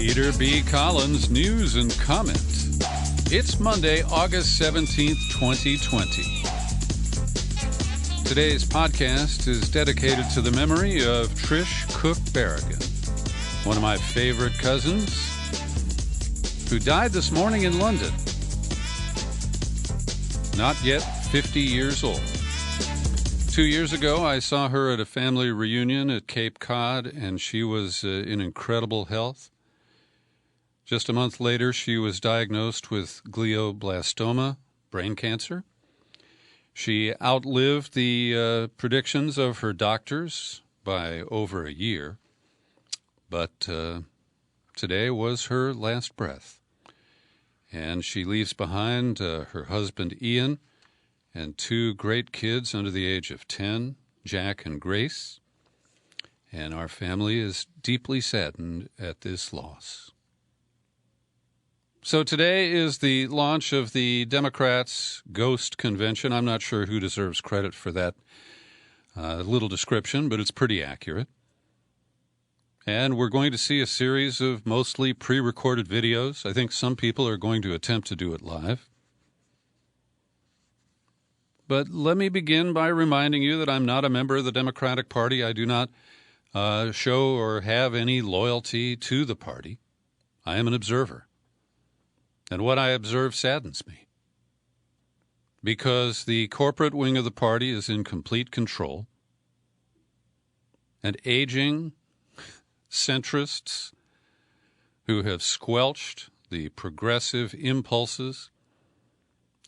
Peter B. Collins, news and comment. It's Monday, August 17th, 2020. Today's podcast is dedicated to the memory of Trish Cook Berrigan, one of my favorite cousins, who died this morning in London. Not yet 50 years old. 2 years ago, I saw her at a family reunion at Cape Cod, and she was in incredible health. Just a month later, she was diagnosed with glioblastoma, brain cancer. She outlived the predictions of her doctors by over a year, but today was her last breath. And she leaves behind her husband, Ian, and two great kids under the age of 10, Jack and Grace. And our family is deeply saddened at this loss. So today is the launch of the Democrats' Ghost Convention. I'm not sure who deserves credit for that little description, but it's pretty accurate. And we're going to see a series of mostly pre-recorded videos. I think some people are going to attempt to do it live. But let me begin by reminding you that I'm not a member of the Democratic Party. I do not show or have any loyalty to the party. I am an observer. And what I observe saddens me, because the corporate wing of the party is in complete control, and aging centrists who have squelched the progressive impulses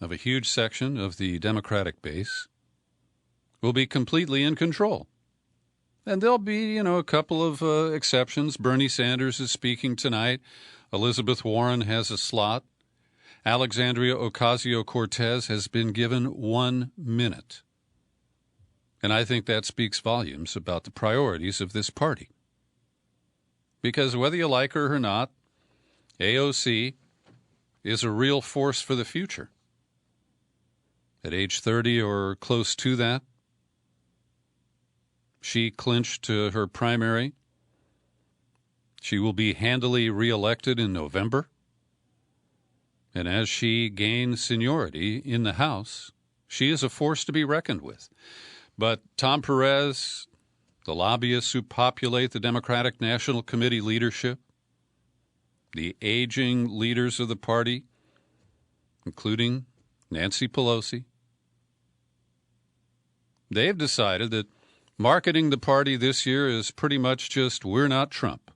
of a huge section of the Democratic base will be completely in control. And there'll be, a couple of exceptions. Bernie Sanders is speaking tonight. Elizabeth Warren has a slot. Alexandria Ocasio-Cortez has been given 1 minute. And I think that speaks volumes about the priorities of this party. Because whether you like her or not, AOC is a real force for the future. At age 30 or close to that, she clinched her primary. She will be handily reelected in November. And as she gains seniority in the House, she is a force to be reckoned with. But Tom Perez, the lobbyists who populate the Democratic National Committee leadership, the aging leaders of the party, including Nancy Pelosi, they've decided that marketing the party this year is pretty much just, we're not Trump.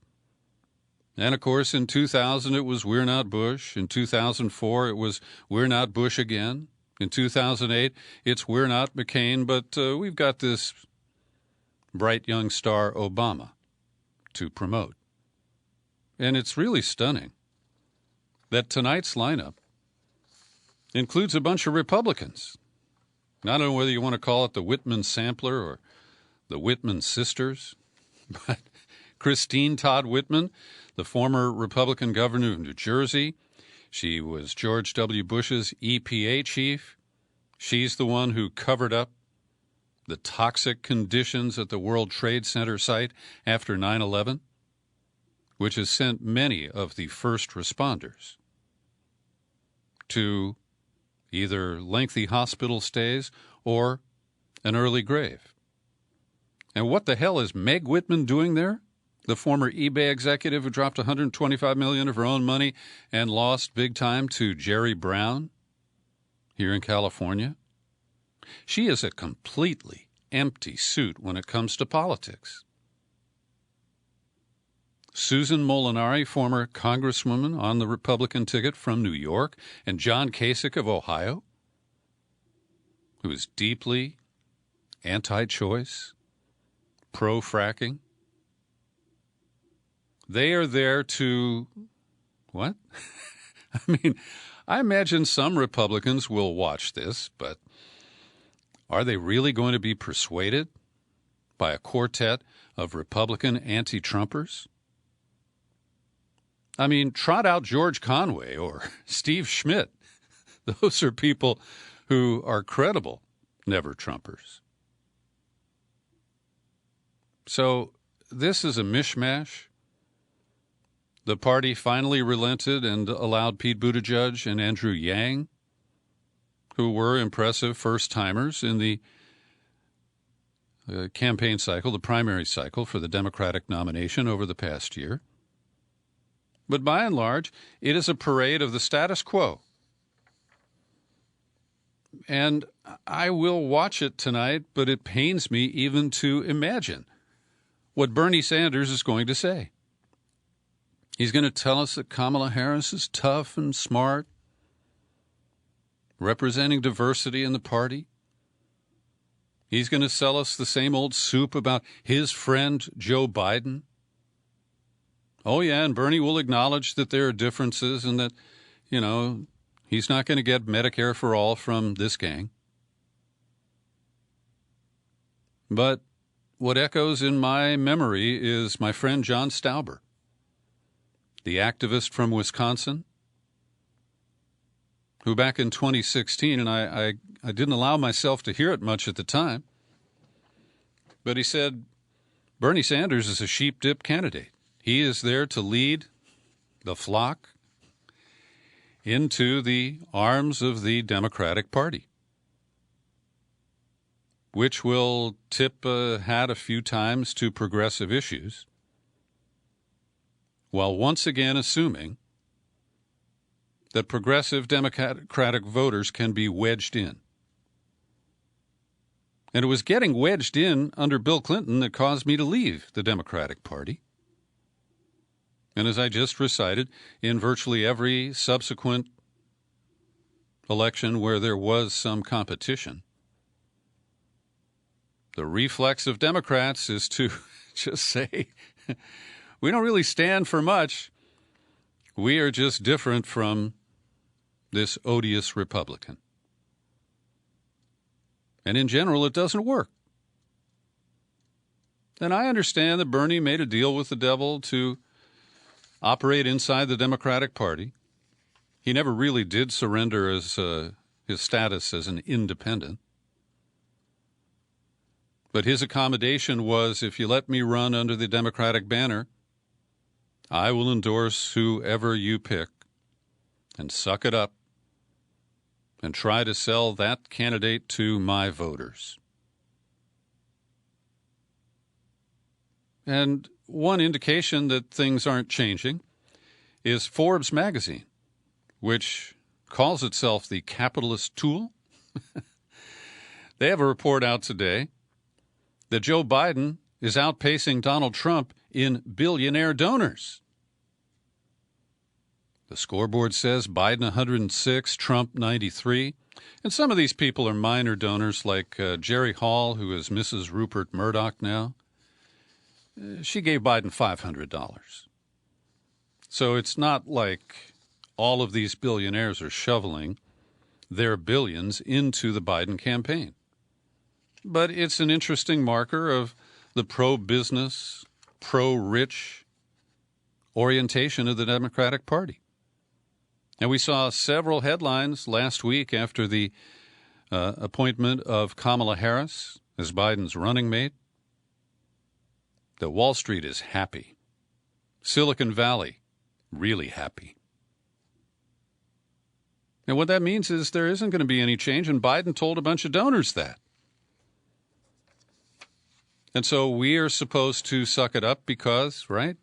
And, of course, in 2000, it was we're not Bush. In 2004, it was we're not Bush again. In 2008, it's we're not McCain, but we've got this bright young star, Obama, to promote. And it's really stunning that tonight's lineup includes a bunch of Republicans. I don't know whether you want to call it the Whitman Sampler or the Whitman Sisters, but Christine Todd Whitman, the former Republican governor of New Jersey. She was George W. Bush's EPA chief. She's the one who covered up the toxic conditions at the World Trade Center site after 9/11, which has sent many of the first responders to either lengthy hospital stays or an early grave. And what the hell is Meg Whitman doing there? The former eBay executive who dropped $125 million of her own money and lost big time to Jerry Brown here in California. She is a completely empty suit when it comes to politics. Susan Molinari, former congresswoman on the Republican ticket from New York, and John Kasich of Ohio, who is deeply anti-choice, pro-fracking. They are there to, what? I imagine some Republicans will watch this, but are they really going to be persuaded by a quartet of Republican anti-Trumpers? Trot out George Conway or Steve Schmidt. Those are people who are credible never-Trumpers. So this is a mishmash the party finally relented and allowed Pete Buttigieg and Andrew Yang, who were impressive first-timers in the campaign cycle, the primary cycle for the Democratic nomination over the past year. But by and large, it is a parade of the status quo. And I will watch it tonight, but it pains me even to imagine what Bernie Sanders is going to say. He's going to tell us that Kamala Harris is tough and smart, representing diversity in the party. He's going to sell us the same old soup about his friend Joe Biden. Oh, yeah, and Bernie will acknowledge that there are differences and that, he's not going to get Medicare for all from this gang. But what echoes in my memory is my friend John Stauber, the activist from Wisconsin, who back in 2016, and I didn't allow myself to hear it much at the time, but he said, Bernie Sanders is a sheep-dip candidate. He is there to lead the flock into the arms of the Democratic Party, which will tip a hat a few times to progressive issues, while once again assuming that progressive Democratic voters can be wedged in. And it was getting wedged in under Bill Clinton that caused me to leave the Democratic Party. And as I just recited, in virtually every subsequent election where there was some competition, the reflex of Democrats is to just say, we don't really stand for much. We are just different from this odious Republican. And in general, it doesn't work. And I understand that Bernie made a deal with the devil to operate inside the Democratic Party. He never really did surrender his status as an independent. But his accommodation was, if you let me run under the Democratic banner, I will endorse whoever you pick and suck it up and try to sell that candidate to my voters. And one indication that things aren't changing is Forbes magazine, which calls itself the capitalist tool. They have a report out today that Joe Biden is outpacing Donald Trump in billionaire donors. The scoreboard says Biden 106, Trump 93. And some of these people are minor donors like Jerry Hall, who is Mrs. Rupert Murdoch now. She gave Biden $500. So it's not like all of these billionaires are shoveling their billions into the Biden campaign. But it's an interesting marker of the pro-business, pro-rich orientation of the Democratic Party. And we saw several headlines last week after the appointment of Kamala Harris as Biden's running mate that Wall Street is happy. Silicon Valley, really happy. And what that means is there isn't going to be any change, and Biden told a bunch of donors that. And so we are supposed to suck it up because, right,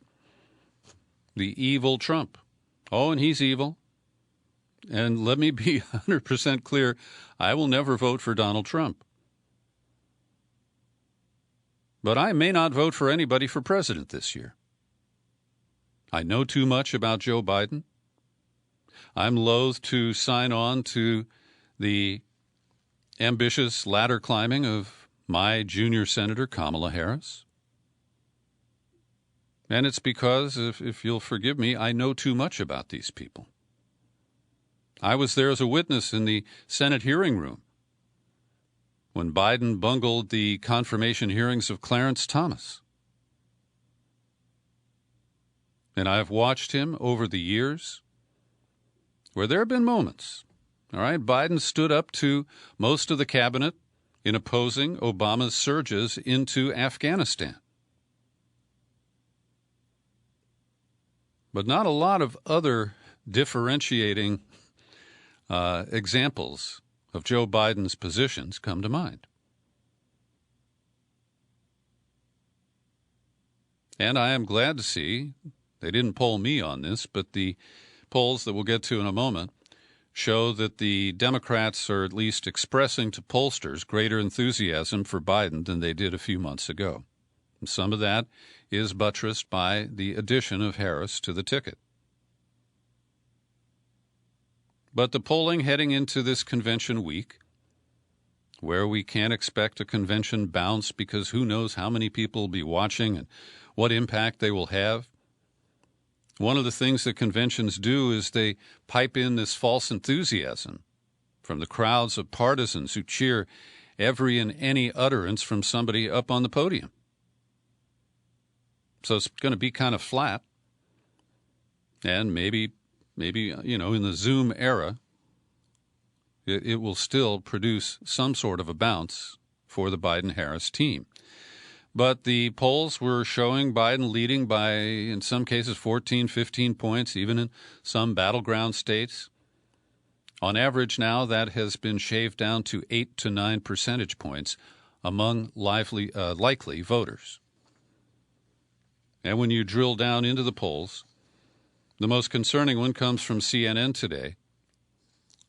the evil Trump. Oh, and he's evil. And let me be 100% clear, I will never vote for Donald Trump. But I may not vote for anybody for president this year. I know too much about Joe Biden. I'm loath to sign on to the ambitious ladder climbing of my junior senator, Kamala Harris. And it's because, if you'll forgive me, I know too much about these people. I was there as a witness in the Senate hearing room when Biden bungled the confirmation hearings of Clarence Thomas. And I've watched him over the years where there have been moments, all right, Biden stood up to most of the cabinet in opposing Obama's surges into Afghanistan. But not a lot of other differentiating examples of Joe Biden's positions come to mind. And I am glad to see, they didn't poll me on this, but the polls that we'll get to in a moment show that the Democrats are at least expressing to pollsters greater enthusiasm for Biden than they did a few months ago. And some of that is buttressed by the addition of Harris to the ticket. But the polling heading into this convention week, where we can't expect a convention bounce because who knows how many people will be watching and what impact they will have. One of the things that conventions do is they pipe in this false enthusiasm from the crowds of partisans who cheer every and any utterance from somebody up on the podium. So it's going to be kind of flat. And maybe, in the Zoom era, it will still produce some sort of a bounce for the Biden-Harris team. But the polls were showing Biden leading by, in some cases, 14, 15 points, even in some battleground states. On average now, that has been shaved down to 8 to 9 percentage points among likely voters. And when you drill down into the polls, the most concerning one comes from CNN today,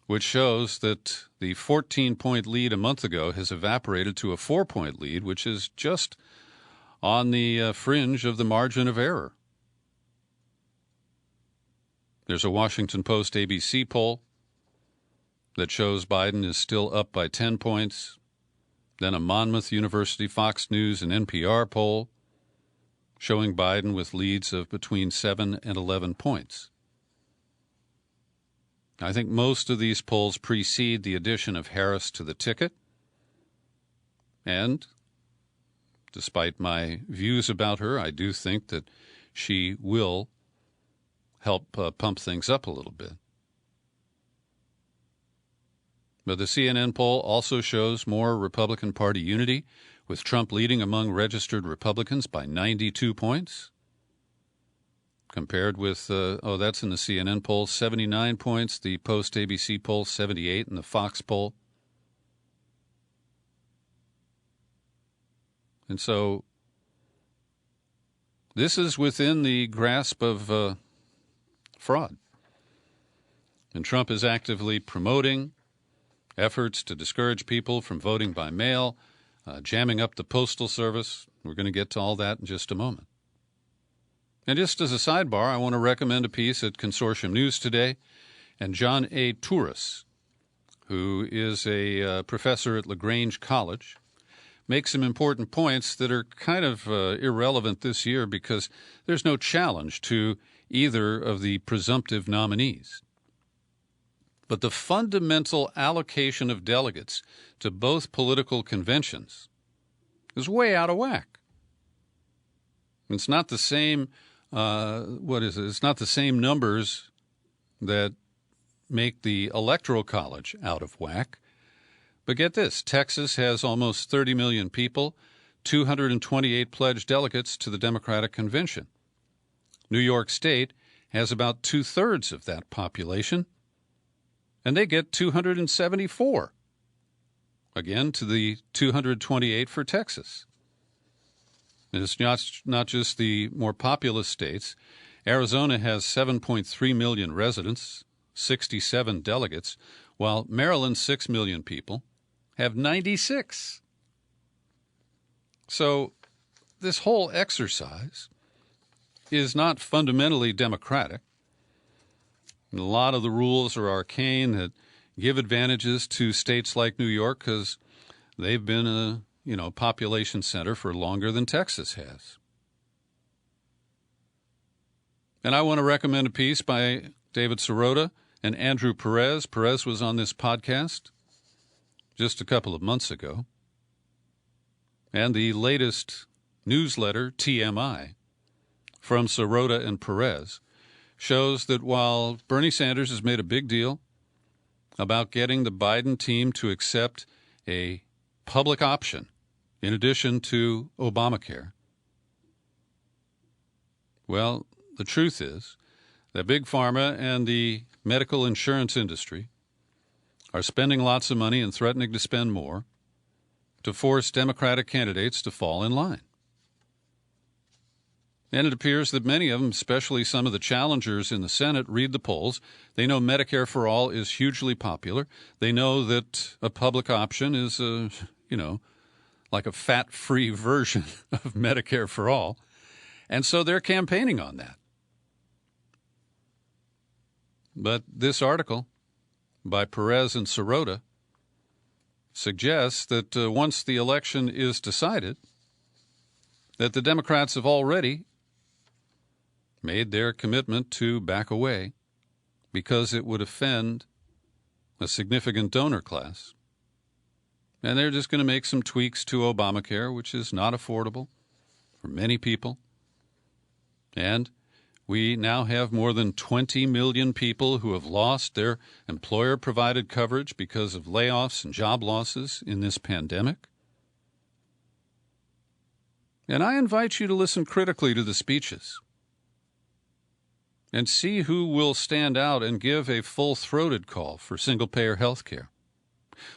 which shows that the 14-point lead a month ago has evaporated to a 4-point lead, which is just on the fringe of the margin of error. There's a Washington Post ABC poll that shows Biden is still up by 10 points, then a Monmouth University, Fox News, and NPR poll showing Biden with leads of between 7 and 11 points. I think most of these polls precede the addition of Harris to the ticket, and despite my views about her, I do think that she will help pump things up a little bit. But the CNN poll also shows more Republican Party unity, with Trump leading among registered Republicans by 92 points, compared with, that's in the CNN poll, 79 points, the Post-ABC poll, 78, and the Fox poll. And so this is within the grasp of fraud. And Trump is actively promoting efforts to discourage people from voting by mail, jamming up the Postal Service. We're going to get to all that in just a moment. And just as a sidebar, I want to recommend a piece at Consortium News today, and John A. Touris, who is a professor at LaGrange College, makes some important points that are kind of irrelevant this year because there's no challenge to either of the presumptive nominees. But the fundamental allocation of delegates to both political conventions is way out of whack. It's not the same, It's not the same numbers that make the Electoral College out of whack. But get this, Texas has almost 30 million people, 228 pledged delegates to the Democratic Convention. New York State has about 2/3 of that population, and they get 274, again, to the 228 for Texas. And it's not just the more populous states. Arizona has 7.3 million residents, 67 delegates, while Maryland's 6 million people have 96. So this whole exercise is not fundamentally democratic. And a lot of the rules are arcane that give advantages to states like New York because they've been a population center for longer than Texas has. And I want to recommend a piece by David Sirota and Andrew Perez. Perez was on this podcast just a couple of months ago. And the latest newsletter, TMI, from Sirota and Perez, shows that while Bernie Sanders has made a big deal about getting the Biden team to accept a public option in addition to Obamacare, well, the truth is that Big Pharma and the medical insurance industry are spending lots of money and threatening to spend more to force Democratic candidates to fall in line. And it appears that many of them, especially some of the challengers in the Senate, read the polls. They know Medicare for All is hugely popular. They know that a public option is, like a fat-free version of Medicare for All. And so they're campaigning on that. But this article by Perez and Sirota suggests that once the election is decided, that the Democrats have already made their commitment to back away because it would offend a significant donor class. And they're just going to make some tweaks to Obamacare, which is not affordable for many people. And we now have more than 20 million people who have lost their employer-provided coverage because of layoffs and job losses in this pandemic. And I invite you to listen critically to the speeches and see who will stand out and give a full-throated call for single-payer health care,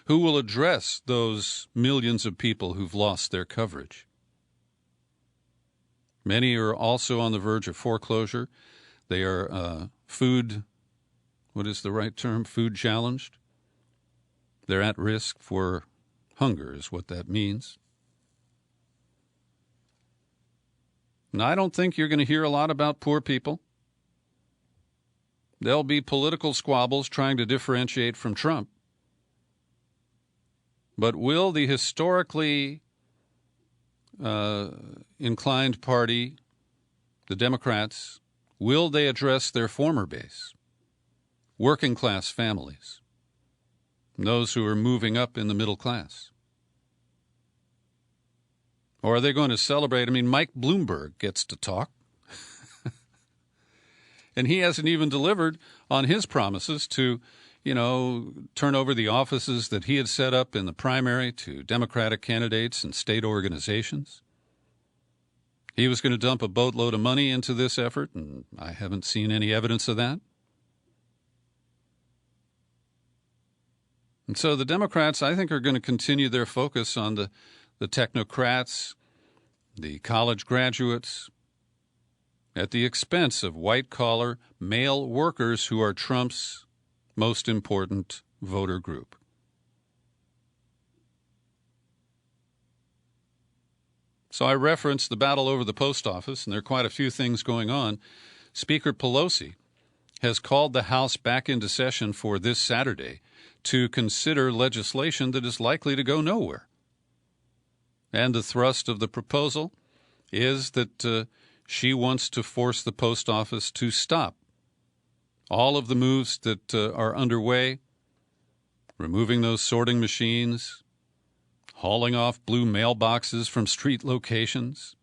who will address those millions of people who've lost their coverage. Many are also on the verge of foreclosure. They are food challenged. They're at risk for hunger is what that means. And I don't think you're going to hear a lot about poor people. There'll be political squabbles trying to differentiate from Trump. But will the historically inclined party, the Democrats, will they address their former base, working class families, those who are moving up in the middle class? Or are they going to celebrate? I mean, Mike Bloomberg gets to talk. And he hasn't even delivered on his promises to, turn over the offices that he had set up in the primary to Democratic candidates and state organizations. He was going to dump a boatload of money into this effort, and I haven't seen any evidence of that. And so the Democrats, I think, are going to continue their focus on the technocrats, the college graduates, at the expense of white-collar male workers who are Trump's most important voter group. So I referenced the battle over the post office, and there are quite a few things going on. Speaker Pelosi has called the House back into session for this Saturday to consider legislation that is likely to go nowhere. And the thrust of the proposal is that she wants to force the post office to stop all of the moves that are underway, removing those sorting machines, hauling off blue mailboxes from street locations,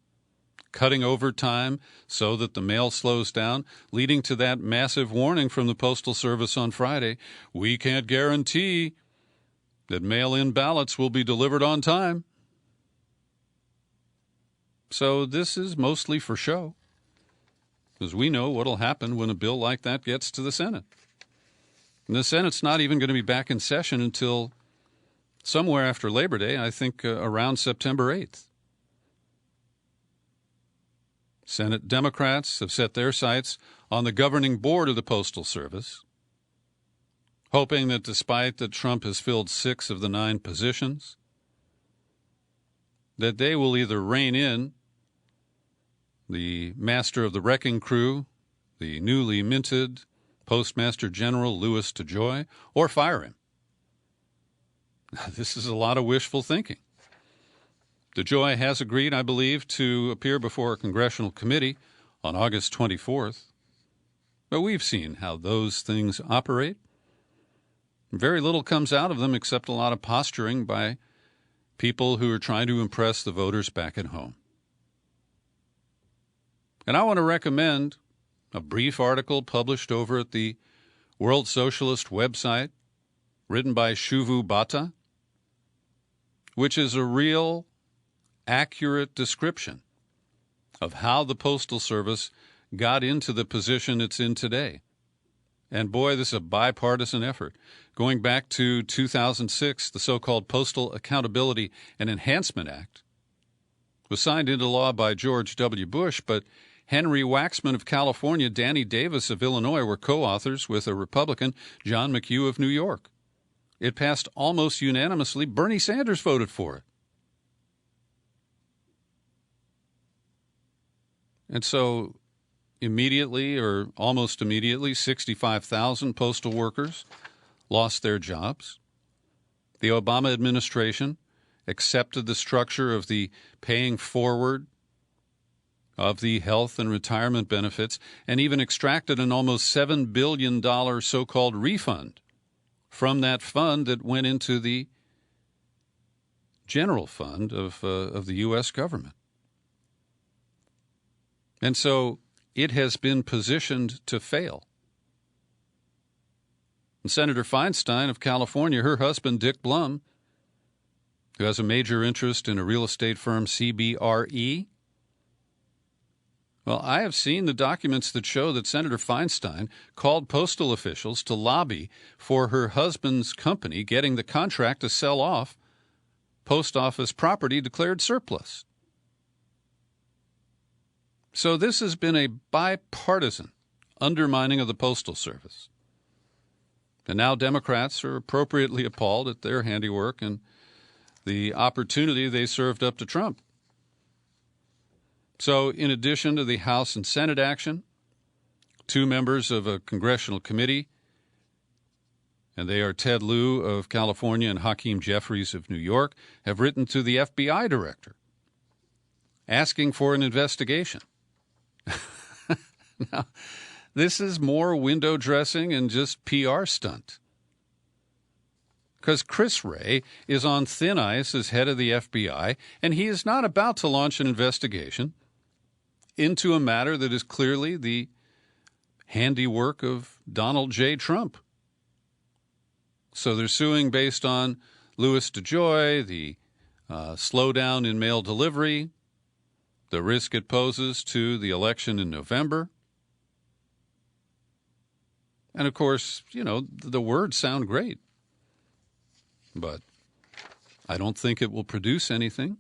cutting overtime so that the mail slows down, leading to that massive warning from the Postal Service on Friday: we can't guarantee that mail-in ballots will be delivered on time. So this is mostly for show, because we know what will happen when a bill like that gets to the Senate. And the Senate's not even going to be back in session until somewhere after Labor Day, I think around September 8th. Senate Democrats have set their sights on the governing board of the Postal Service, hoping that despite that Trump has filled 6 of the 9 positions, that they will either rein in the master of the wrecking crew, the newly minted Postmaster General Louis DeJoy, or fire him. This is a lot of wishful thinking. DeJoy has agreed, I believe, to appear before a congressional committee on August 24th. But we've seen how those things operate. Very little comes out of them except a lot of posturing by people who are trying to impress the voters back at home. And I want to recommend a brief article published over at the World Socialist website, written by Shuvu Bhatta, which is a real, accurate description of how the Postal Service got into the position it's in today. And boy, this is a bipartisan effort. Going back to 2006, the so-called Postal Accountability and Enhancement Act was signed into law by George W. Bush, but Henry Waxman of California, Danny Davis of Illinois were co-authors with a Republican, John McHugh of New York. It passed almost unanimously. Bernie Sanders voted for it. And so immediately or almost immediately, 65,000 postal workers lost their jobs. The Obama administration accepted the structure of the paying forward of the health and retirement benefits and even extracted an almost $7 billion so-called refund from that fund that went into the general fund of the U.S. government. And so it has been positioned to fail. And Senator Feinstein of California, her husband, Dick Blum, who has a major interest in a real estate firm, CBRE. Well, I have seen the documents that show that Senator Feinstein called postal officials to lobby for her husband's company getting the contract to sell off post office property declared surplus. So this has been a bipartisan undermining of the Postal Service. And now Democrats are appropriately appalled at their handiwork and the opportunity they served up to Trump. So in addition to the House and Senate action, 2 members of a congressional committee, and they are Ted Lieu of California and Hakeem Jeffries of New York, have written to the FBI director asking for an investigation. Now, this is more window dressing and just PR stunt. Because Chris Wray is on thin ice as head of the FBI, and he is not about to launch an investigation into a matter that is clearly the handiwork of Donald J. Trump. So they're suing based on Louis DeJoy, the slowdown in mail delivery, the risk it poses to the election in November. And, of course, you know, the words sound great, but I don't think it will produce anything.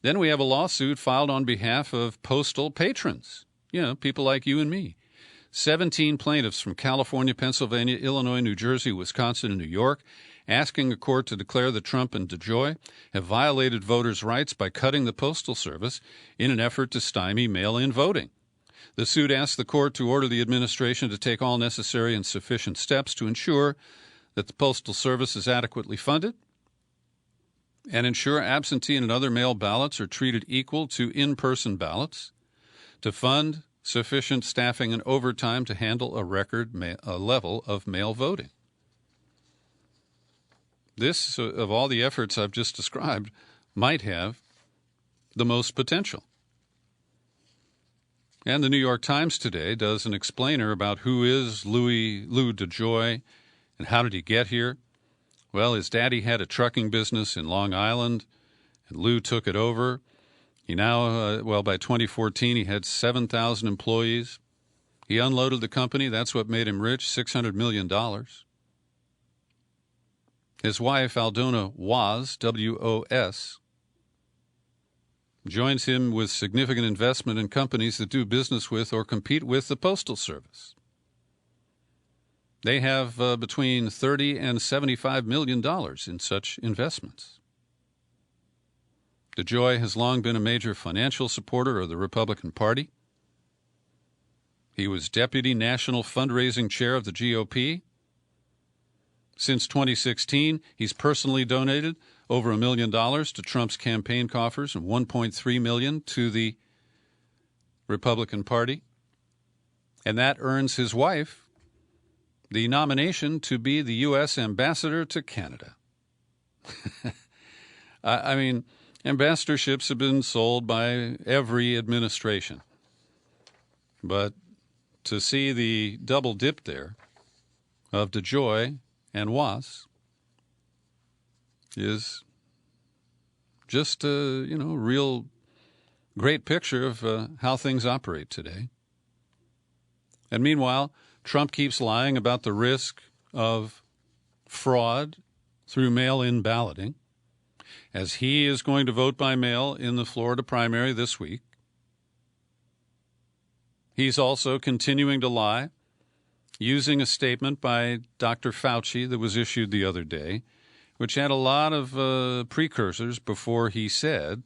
Then we have a lawsuit filed on behalf of postal patrons, you know, people like you and me. 17 plaintiffs from California, Pennsylvania, Illinois, New Jersey, Wisconsin, and New York asking a court to declare that Trump and DeJoy have violated voters' rights by cutting the Postal Service in an effort to stymie mail-in voting. The suit asks the court to order the administration to take all necessary and sufficient steps to ensure that the Postal Service is adequately funded and ensure absentee and other mail ballots are treated equal to in-person ballots, to fund sufficient staffing and overtime to handle a record level of mail voting. This, of all the efforts I've just described, might have the most potential. And the New York Times today does an explainer about who is Lou DeJoy and how did he get here. Well, his daddy had a trucking business in Long Island, and Lou took it over. He now, by 2014, he had 7,000 employees. He unloaded the company. That's what made him rich, $600 million. His wife, Aldona Was, W-O-S, joins him with significant investment in companies that do business with or compete with the Postal Service. They have between $30 and $75 million in such investments. DeJoy has long been a major financial supporter of the Republican Party. He was deputy national fundraising chair of the GOP. Since 2016, he's personally donated over $1 million to Trump's campaign coffers and $1.3 million to the Republican Party. And that earns his wife the nomination to be the U.S. ambassador to Canada. I mean, ambassadorships have been sold by every administration. But to see the double dip there of DeJoy and Was is just a real great picture of how things operate today. And meanwhile, Trump keeps lying about the risk of fraud through mail-in balloting, as he is going to vote by mail in the Florida primary this week. He's also continuing to lie, using a statement by Dr. Fauci that was issued the other day, which had a lot of precursors before he said,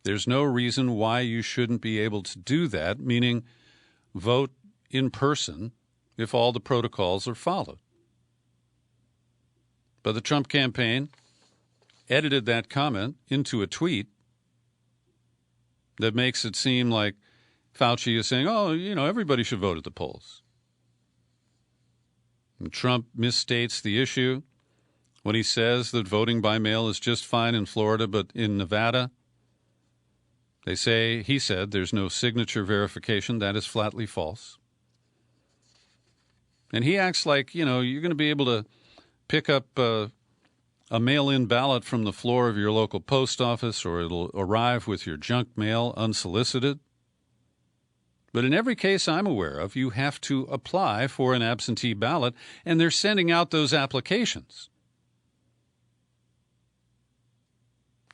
there's no reason why you shouldn't be able to do that, meaning vote in person if all the protocols are followed. But the Trump campaign edited that comment into a tweet that makes it seem like Fauci is saying, oh, everybody should vote at the polls. And Trump misstates the issue when he says that voting by mail is just fine in Florida, but in Nevada, he said there's no signature verification. That is flatly false. And he acts like, you're going to be able to pick up a mail-in ballot from the floor of your local post office, or it'll arrive with your junk mail unsolicited. But in every case I'm aware of, you have to apply for an absentee ballot, and they're sending out those applications.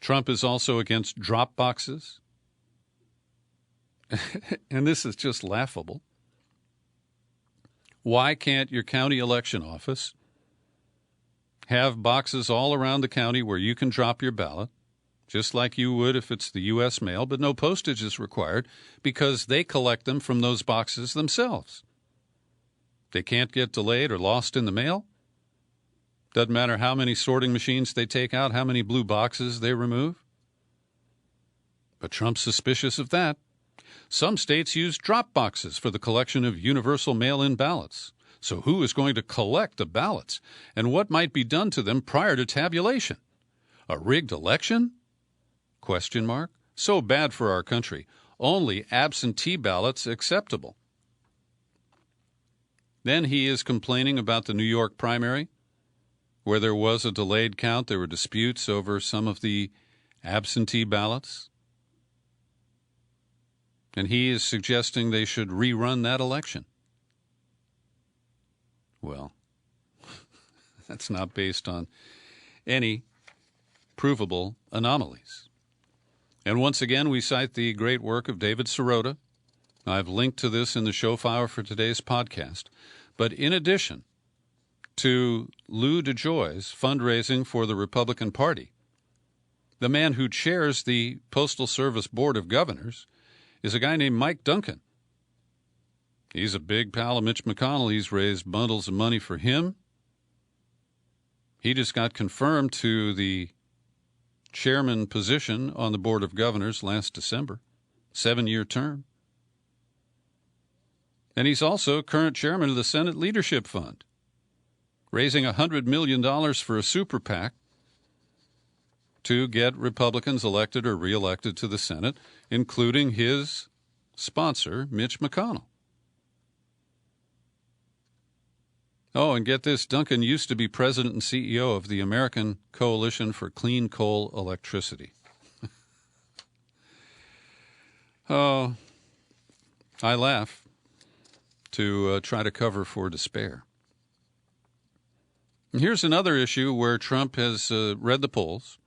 Trump is also against drop boxes. And this is just laughable. Why can't your county election office have boxes all around the county where you can drop your ballot, just like you would if it's the U.S. mail, but no postage is required because they collect them from those boxes themselves? They can't get delayed or lost in the mail. Doesn't matter how many sorting machines they take out, how many blue boxes they remove. But Trump's suspicious of that. Some states use drop boxes for the collection of universal mail-in ballots. So who is going to collect the ballots, and what might be done to them prior to tabulation? A rigged election? ? So bad for our country. Only absentee ballots acceptable. Then he is complaining about the New York primary, where there was a delayed count. There were disputes over some of the absentee ballots. And he is suggesting they should rerun that election. Well, that's not based on any provable anomalies. And once again, we cite the great work of David Sirota. I've linked to this in the show file for today's podcast. But in addition to Lou DeJoy's fundraising for the Republican Party, the man who chairs the Postal Service Board of Governors is a guy named Mike Duncan. He's a big pal of Mitch McConnell. He's raised bundles of money for him. He just got confirmed to the chairman position on the Board of Governors last December, 7-year term. And he's also current chairman of the Senate Leadership Fund, raising $100 million for a super PAC to get Republicans elected or reelected to the Senate, including his sponsor, Mitch McConnell. Oh, and get this, Duncan used to be president and CEO of the American Coalition for Clean Coal Electricity. Oh, I laugh to try to cover for despair. And here's another issue where Trump has read the polls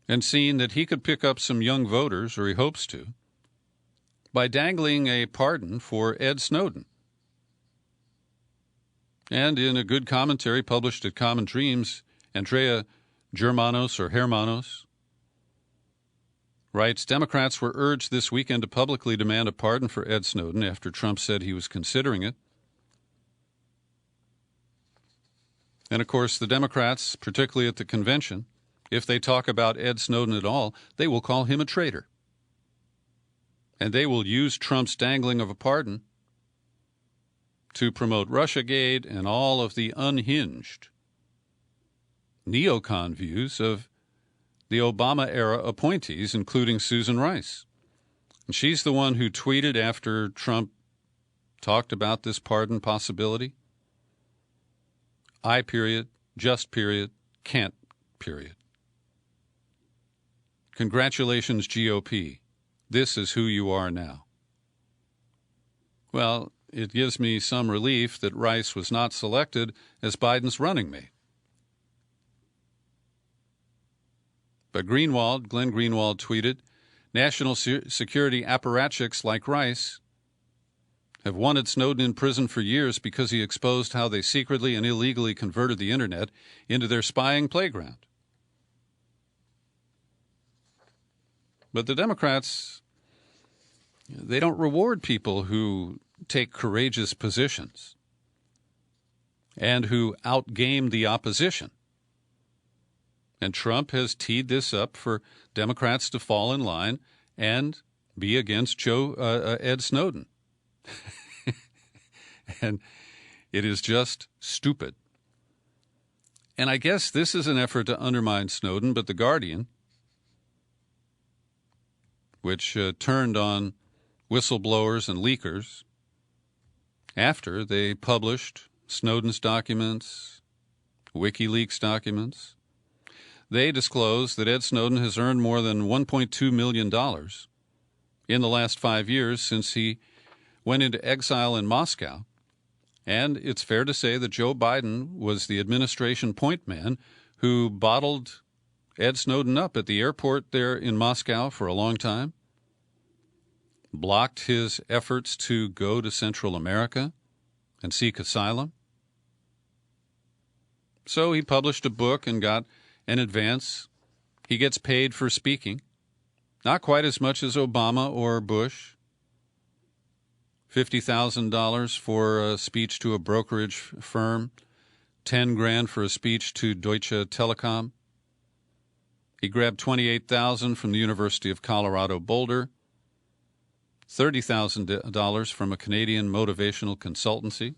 and seen that he could pick up some young voters, or he hopes to, by dangling a pardon for Ed Snowden. And in a good commentary published at Common Dreams, Andrea Hermanos writes, Democrats were urged this weekend to publicly demand a pardon for Ed Snowden after Trump said he was considering it. And, of course, the Democrats, particularly at the convention, if they talk about Ed Snowden at all, they will call him a traitor. And they will use Trump's dangling of a pardon to promote Russiagate and all of the unhinged neocon views of the Obama-era appointees, including Susan Rice. And she's the one who tweeted after Trump talked about this pardon possibility. Just period, can't period. Congratulations, GOP. This is who you are now. Well, it gives me some relief that Rice was not selected as Biden's running mate. But Glenn Greenwald tweeted, national security apparatchiks like Rice have wanted Snowden in prison for years because he exposed how they secretly and illegally converted the internet into their spying playground. But the Democrats, they don't reward people who take courageous positions and who outgame the opposition. And Trump has teed this up for Democrats to fall in line and be against Ed Snowden. And it is just stupid. And I guess this is an effort to undermine Snowden, but The Guardian, which turned on whistleblowers and leakers after they published Snowden's documents, WikiLeaks documents, they disclosed that Ed Snowden has earned more than $1.2 million in the last 5 years since he went into exile in Moscow. And it's fair to say that Joe Biden was the administration point man who bottled Ed Snowden up at the airport there in Moscow for a long time, blocked his efforts to go to Central America and seek asylum. So he published a book and got an advance. He gets paid for speaking, not quite as much as Obama or Bush. $50,000 for a speech to a brokerage firm, $10,000 for a speech to Deutsche Telekom. He grabbed $28,000 from the University of Colorado Boulder, $30,000 from a Canadian motivational consultancy.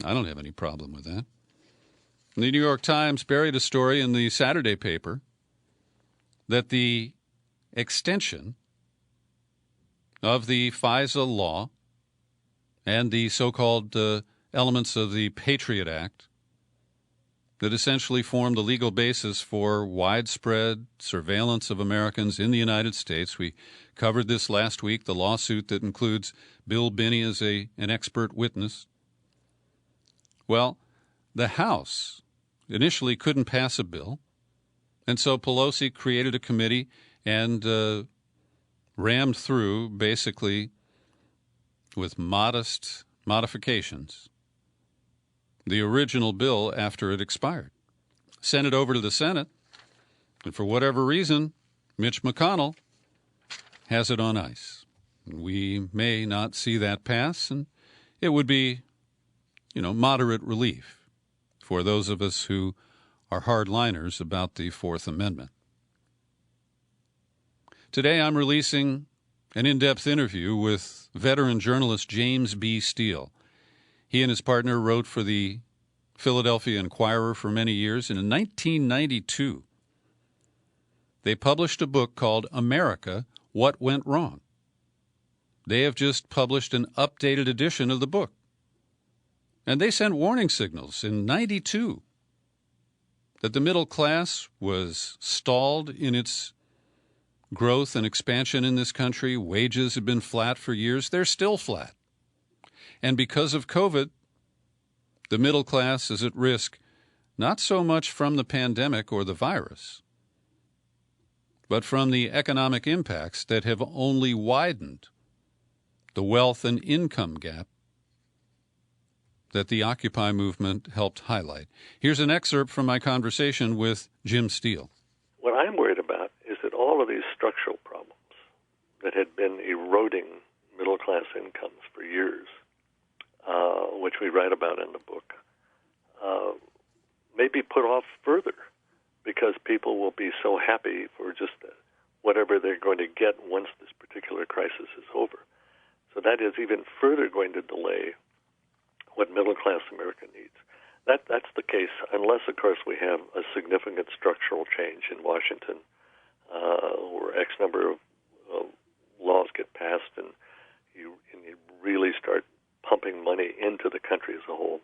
I don't have any problem with that. The New York Times buried a story in the Saturday paper that the extension of the FISA law and the so-called elements of the Patriot Act that essentially form the legal basis for widespread surveillance of Americans in the United States. We covered this last week, the lawsuit that includes Bill Binney as an expert witness. Well, the House initially couldn't pass a bill, and so Pelosi created a committee and rammed through, basically with modest modifications, the original bill after it expired. Sent it over to the Senate, and for whatever reason, Mitch McConnell has it on ice. We may not see that pass, and it would be, moderate relief for those of us who are hardliners about the Fourth Amendment. Today I'm releasing an in-depth interview with veteran journalist James B. Steele. He and his partner wrote for the Philadelphia Inquirer for many years, and in 1992 they published a book called America, What Went Wrong. They have just published an updated edition of the book. And they sent warning signals in 92 that the middle class was stalled in its growth and expansion in this country. Wages have been flat for years. They're still flat. And because of COVID, the middle class is at risk, not so much from the pandemic or the virus, but from the economic impacts that have only widened the wealth and income gap that the Occupy movement helped highlight. Here's an excerpt from my conversation with Jim Steele. What I'm worried about is that all of these structural problems that had been eroding middle-class incomes for years, which we write about in the book, may be put off further because people will be so happy for just whatever they're going to get once this particular crisis is over. So that is even further going to delay what middle-class America needs. That's the case, unless, of course, we have a significant structural change in Washington, where X number of laws get passed and you really start pumping money into the country as a whole.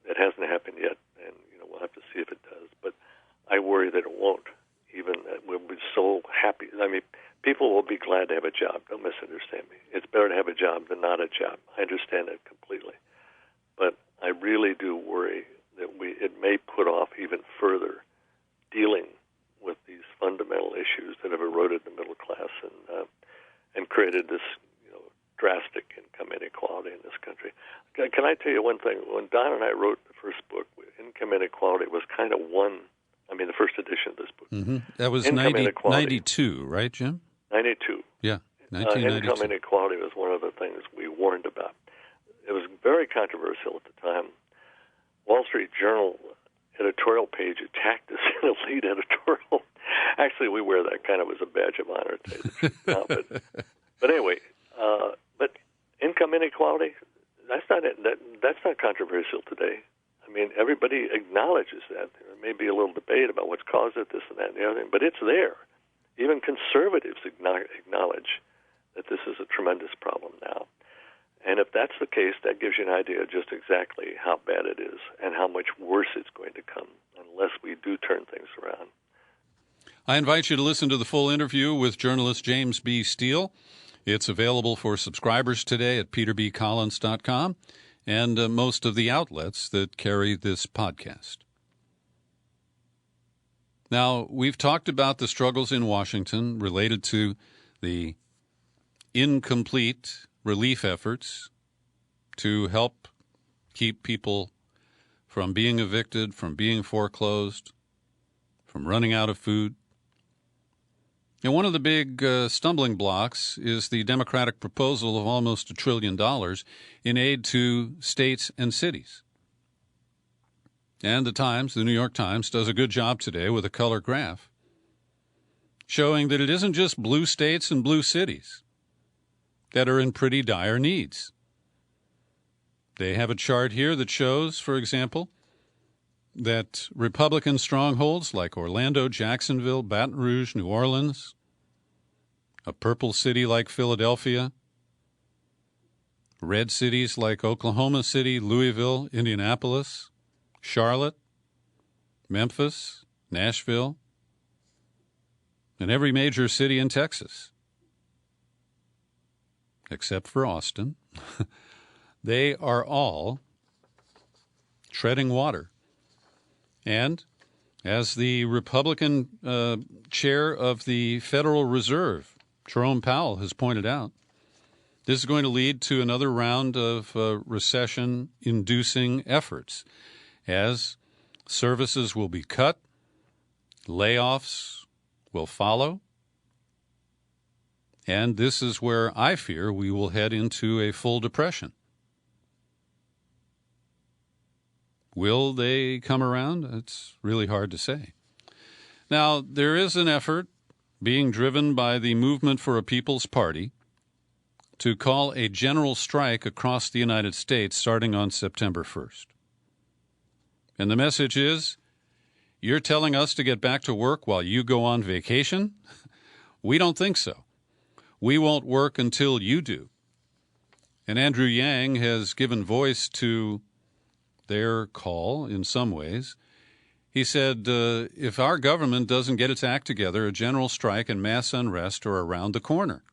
It hasn't happened yet, and we'll have to see if it does. But I worry that it won't. Even we'll be so happy. I mean, people will be glad glad to have a job. Don't misunderstand me. It's better to have a job than not a job. I understand that completely. But I really do worry that it may put off even further dealing with these fundamental issues that have eroded the middle class and created this drastic income inequality in this country. Can I tell you one thing? When Don and I wrote the first book, income inequality was kind of the first edition of this book. Mm-hmm. That was 92, right, Jim? 92. Yeah, 1992. Income inequality was one of the things we warned about. It was very controversial at the time. Wall Street Journal editorial page attacked us in a lead editorial. Actually, we wear that kind of as a badge of honor today. But anyway, but income inequality, that's not controversial today. I mean, everybody acknowledges that. There may be a little debate about what's caused it, this and that and the other thing, but it's there. Even conservatives acknowledge that this is a tremendous problem now. And if that's the case, that gives you an idea of just exactly how bad it is and how much worse it's going to come unless we do turn things around. I invite you to listen to the full interview with journalist James B. Steele. It's available for subscribers today at peterbcollins.com and most of the outlets that carry this podcast. Now, we've talked about the struggles in Washington related to the incomplete relief efforts to help keep people from being evicted, from being foreclosed, from running out of food. And one of the big stumbling blocks is the Democratic proposal of almost $1 trillion in aid to states and cities. And the New York Times, does a good job today with a color graph showing that it isn't just blue states and blue cities that are in pretty dire needs. They have a chart here that shows, for example, that Republican strongholds like Orlando, Jacksonville, Baton Rouge, New Orleans, a purple city like Philadelphia, red cities like Oklahoma City, Louisville, Indianapolis, Charlotte, Memphis, Nashville, and every major city in Texas, except for Austin, they are all treading water. And as the Republican chair of the Federal Reserve, Jerome Powell, has pointed out, this is going to lead to another round of recession-inducing efforts as services will be cut, layoffs will follow, and this is where I fear we will head into a full depression. Will they come around? It's really hard to say. Now, there is an effort being driven by the Movement for a People's Party to call a general strike across the United States starting on September 1st. And the message is, you're telling us to get back to work while you go on vacation? We don't think so. We won't work until you do. And Andrew Yang has given voice to their call in some ways. He said, if our government doesn't get its act together, a general strike and mass unrest are around the corner.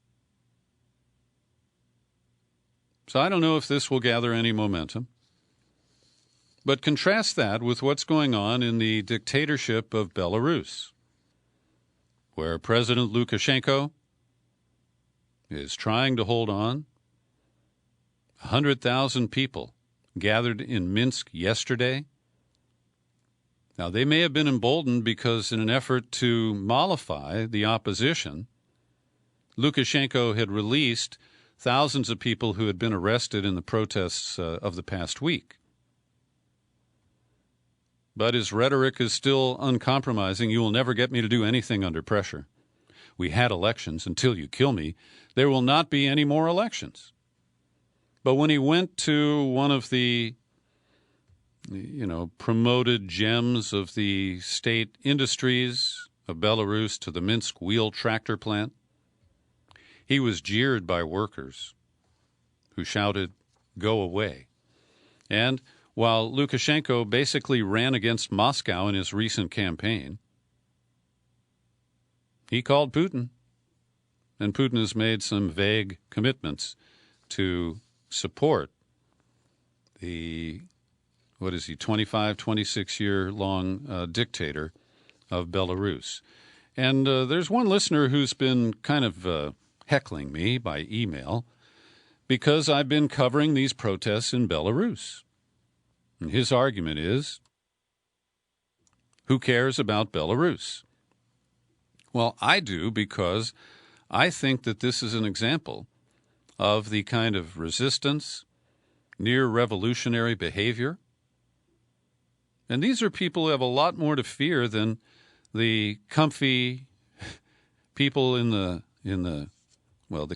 So I don't know if this will gather any momentum. But contrast that with what's going on in the dictatorship of Belarus, where President Lukashenko is trying to hold on. 100,000 people gathered in Minsk yesterday. Now, they may have been emboldened because in an effort to mollify the opposition, Lukashenko had released thousands of people who had been arrested in the protests of the past week. But his rhetoric is still uncompromising. You will never get me to do anything under pressure. We had elections. Until you kill me, there will not be any more elections. But when he went to one of the, promoted gems of the state industries of Belarus, to the Minsk wheel tractor plant, he was jeered by workers who shouted, "Go away." And while Lukashenko basically ran against Moscow in his recent campaign, he called Putin and Putin has made some vague commitments to support the, 25, 26-year-long dictator of Belarus. And there's one listener who's been kind of heckling me by email because I've been covering these protests in Belarus. And his argument is, who cares about Belarus? Well, I do, because I think that this is an example of the kind of resistance, near revolutionary behavior. And these are people who have a lot more to fear than the comfy people in the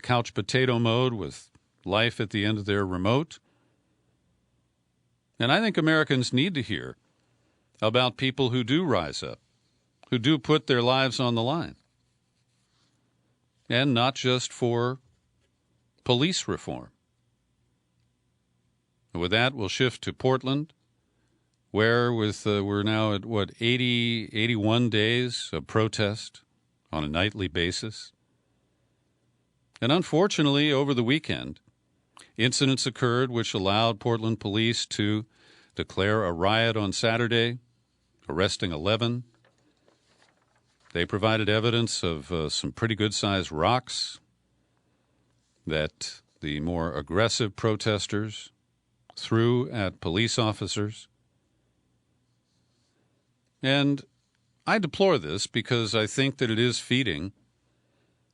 couch potato mode with life at the end of their remote. And I think Americans need to hear about people who do rise up, who do put their lives on the line, and not just for police reform. With that, we'll shift to Portland, where we're now at, 81 days of protest on a nightly basis. And unfortunately, over the weekend, incidents occurred which allowed Portland police to declare a riot on Saturday, arresting 11. They provided evidence of some pretty good-sized rocks that the more aggressive protesters threw at police officers. And I deplore this because I think that it is feeding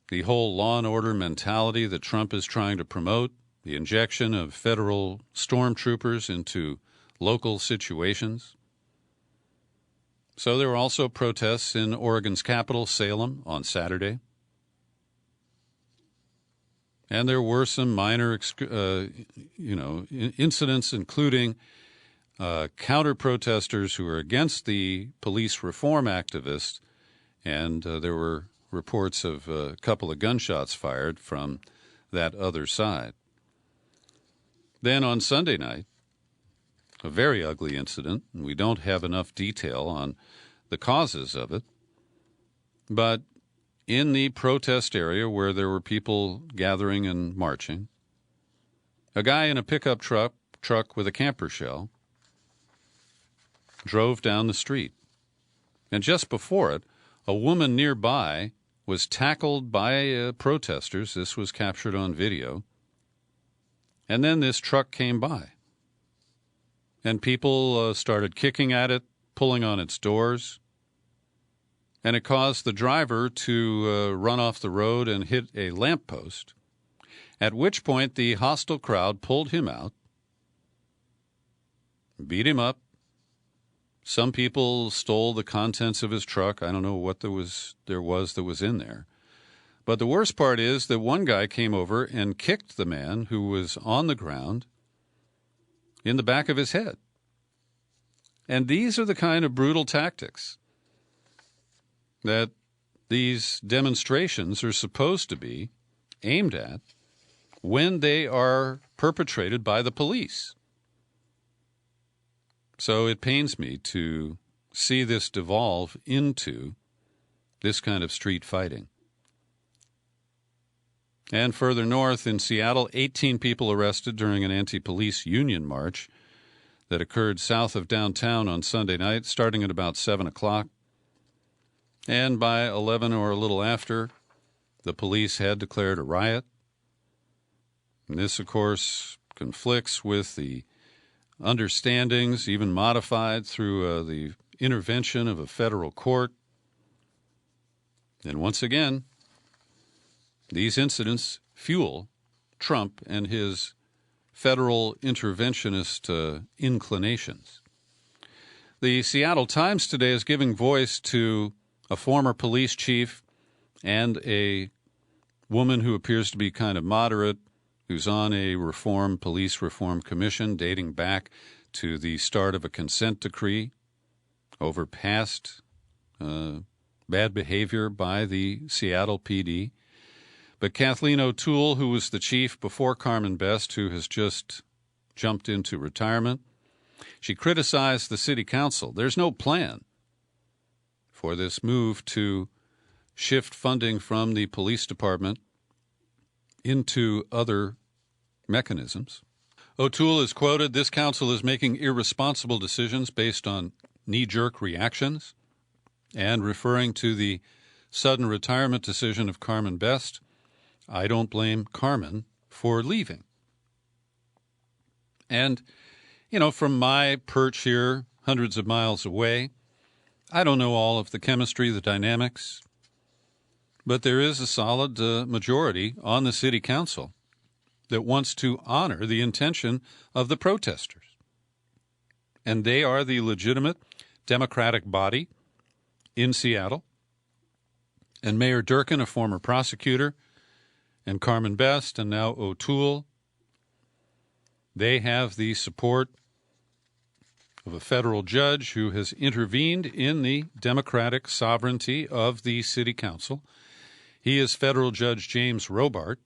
the whole law and order mentality that Trump is trying to promote, the injection of federal stormtroopers into local situations. So there were also protests in Oregon's capital, Salem, on Saturday. And there were some minor, incidents, including counter-protesters who were against the police reform activists, and there were reports of a couple of gunshots fired from that other side. Then on Sunday night, a very ugly incident, and we don't have enough detail on the causes of it, but in the protest area where there were people gathering and marching, a guy in a pickup truck with a camper shell drove down the street. And just before it, a woman nearby was tackled by protesters. This was captured on video. And then this truck came by. And people started kicking at it, pulling on its doors. And it caused the driver to run off the road and hit a lamppost, at which point the hostile crowd pulled him out, beat him up. Some people stole the contents of his truck. I don't know what there was that was in there. But the worst part is that one guy came over and kicked the man who was on the ground in the back of his head. And these are the kind of brutal tactics that these demonstrations are supposed to be aimed at when they are perpetrated by the police. So it pains me to see this devolve into this kind of street fighting. And further north in Seattle, 18 people arrested during an anti-police union march that occurred south of downtown on Sunday night, starting at about 7 o'clock. And by 11 or a little after, the police had declared a riot. And this, of course, conflicts with the understandings, even modified through the intervention of a federal court. And once again, these incidents fuel Trump and his federal interventionist inclinations. The Seattle Times today is giving voice to a former police chief and a woman who appears to be kind of moderate, who's on a police reform commission dating back to the start of a consent decree over past bad behavior by the Seattle PD. But Kathleen O'Toole, who was the chief before Carmen Best, who has just jumped into retirement, she criticized the city council. There's no plan for this move to shift funding from the police department into other mechanisms. O'Toole is quoted, "This council is making irresponsible decisions based on knee-jerk reactions," and referring to the sudden retirement decision of Carmen Best, "I don't blame Carmen for leaving." And, from my perch here, hundreds of miles away, I don't know all of the chemistry, the dynamics, but there is a solid majority on the city council that wants to honor the intention of the protesters. And they are the legitimate Democratic body in Seattle. And Mayor Durkin, a former prosecutor, and Carmen Best, and now O'Toole, they have the support of a federal judge who has intervened in the democratic sovereignty of the city council. He is Federal Judge James Robart,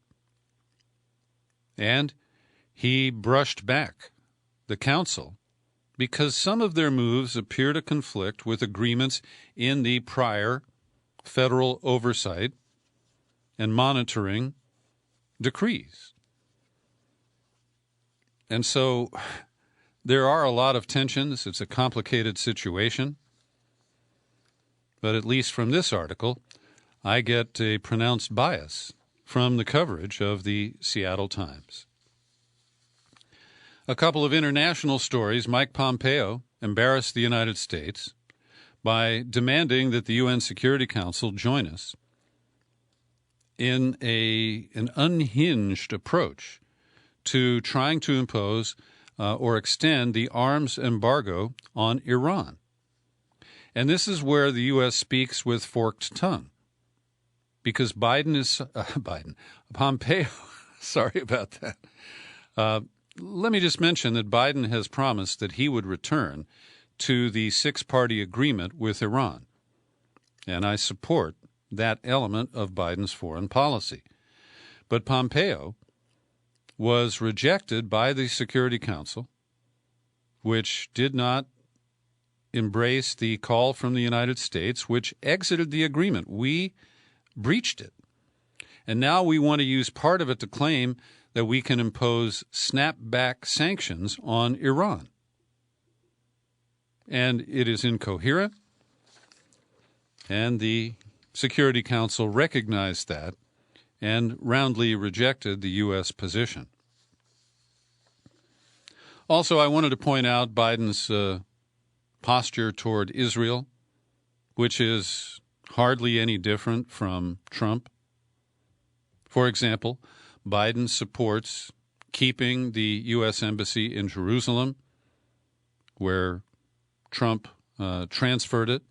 and he brushed back the council because some of their moves appear to conflict with agreements in the prior federal oversight and monitoring decrees. And so there are a lot of tensions. It's a complicated situation. But at least from this article, I get a pronounced bias from the coverage of the Seattle Times. A couple of international stories. Mike Pompeo embarrassed the United States by demanding that the UN Security Council join us in an unhinged approach to trying to impose or extend the arms embargo on Iran. And this is where the U.S. speaks with forked tongue, because Pompeo, sorry about that. Let me just mention that Biden has promised that he would return to the six-party agreement with Iran, and I support that element of Biden's foreign policy. But Pompeo was rejected by the Security Council, which did not embrace the call from the United States, which exited the agreement. We breached it. And now we want to use part of it to claim that we can impose snapback sanctions on Iran. And it is incoherent, and the Security Council recognized that and roundly rejected the U.S. position. Also, I wanted to point out Biden's posture toward Israel, which is hardly any different from Trump. For example, Biden supports keeping the U.S. Embassy in Jerusalem, where Trump transferred it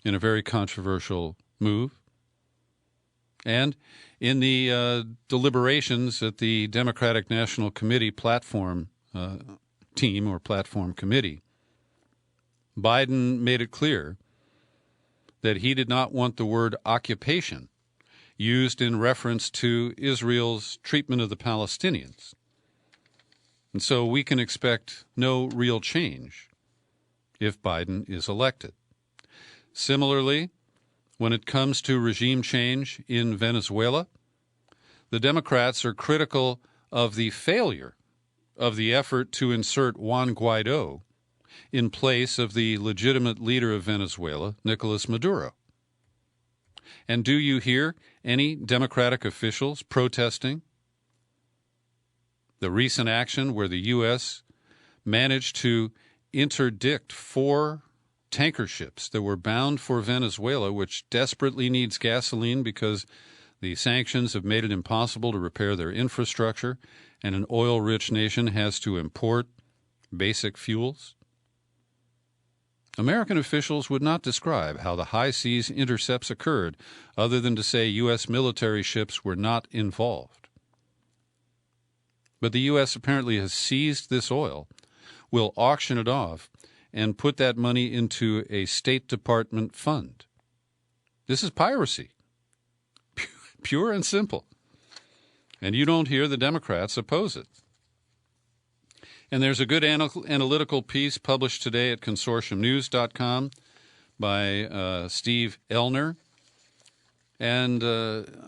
in a very controversial move. And in the deliberations at the Democratic National Committee platform team or platform committee, Biden made it clear that he did not want the word occupation used in reference to Israel's treatment of the Palestinians. And so we can expect no real change if Biden is elected. Similarly, when it comes to regime change in Venezuela, the Democrats are critical of the failure of the effort to insert Juan Guaido in place of the legitimate leader of Venezuela, Nicolas Maduro. And do you hear any Democratic officials protesting the recent action where the U.S. managed to interdict 4 tanker ships that were bound for Venezuela, which desperately needs gasoline because the sanctions have made it impossible to repair their infrastructure, and an oil-rich nation has to import basic fuels? American officials would not describe how the high seas intercepts occurred other than to say U.S. military ships were not involved. But the U.S. apparently has seized this oil, will auction it off, and put that money into a State Department fund. This is piracy, pure and simple. And you don't hear the Democrats oppose it. And there's a good analytical piece published today at consortiumnews.com by Steve Elner. And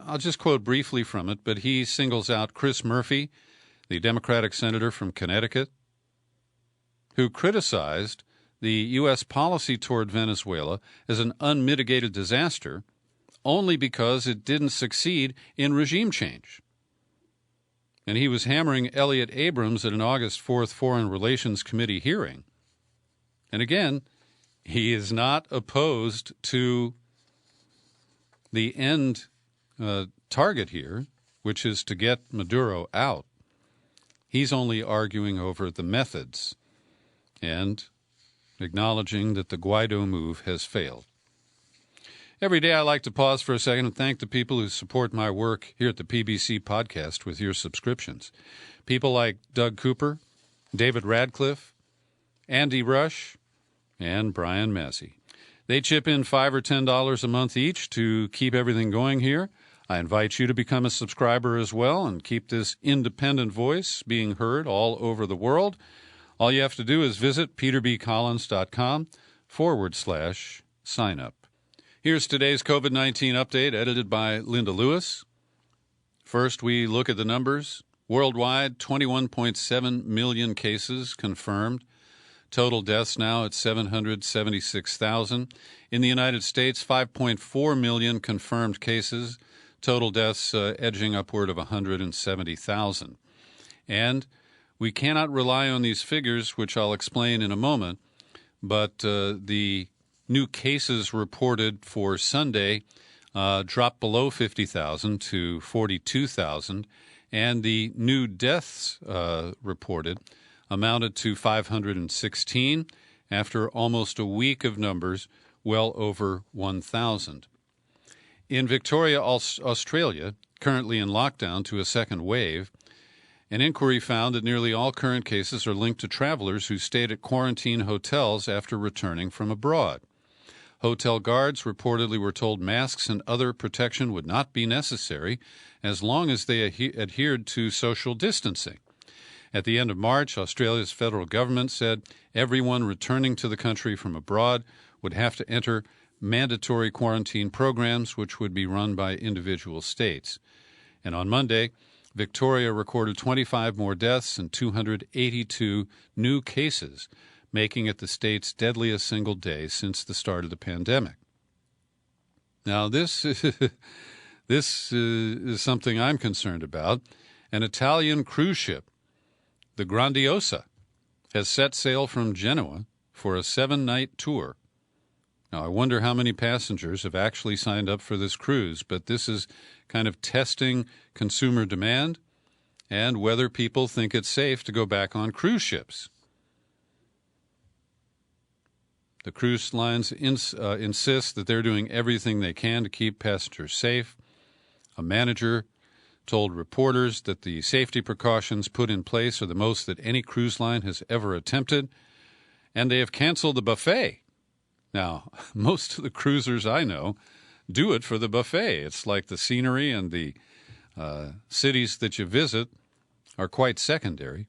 I'll just quote briefly from it, but he singles out Chris Murphy, the Democratic senator from Connecticut, who criticized the U.S. policy toward Venezuela as an unmitigated disaster only because it didn't succeed in regime change. And he was hammering Elliott Abrams at an August 4th Foreign Relations Committee hearing. And again, he is not opposed to the end target here, which is to get Maduro out. He's only arguing over the methods and acknowledging that the Guaido move has failed. Every day I like to pause for a second and thank the people who support my work here at the PBC podcast with your subscriptions. People like Doug Cooper, David Radcliffe, Andy Rush, and Brian Massey. They chip in $5 or $10 a month each to keep everything going here. I invite you to become a subscriber as well and keep this independent voice being heard all over the world. All you have to do is visit peterbcollins.com/sign up. Here's today's COVID-19 update edited by Linda Lewis. First, we look at the numbers. Worldwide, 21.7 million cases confirmed. Total deaths now at 776,000. In the United States, 5.4 million confirmed cases. Total deaths edging upward of 170,000. And we cannot rely on these figures, which I'll explain in a moment, but the new cases reported for Sunday dropped below 50,000 to 42,000, and the new deaths reported amounted to 516 after almost a week of numbers well over 1,000. In Victoria, Australia, currently in lockdown to a second wave, an inquiry found that nearly all current cases are linked to travelers who stayed at quarantine hotels after returning from abroad. Hotel guards reportedly were told masks and other protection would not be necessary as long as they adhered to social distancing. At the end of March, Australia's federal government said everyone returning to the country from abroad would have to enter mandatory quarantine programs, which would be run by individual states. And on Monday, Victoria recorded 25 more deaths and 282 new cases, making it the state's deadliest single day since the start of the pandemic. Now, this is something I'm concerned about. An Italian cruise ship, the Grandiosa, has set sail from Genoa for a 7-night tour. Now, I wonder how many passengers have actually signed up for this cruise, but this is kind of testing consumer demand and whether people think it's safe to go back on cruise ships. The cruise lines insist that they're doing everything they can to keep passengers safe. A manager told reporters that the safety precautions put in place are the most that any cruise line has ever attempted, and they have canceled the buffet. Now, most of the cruisers I know do it for the buffet. It's like the scenery and the cities that you visit are quite secondary.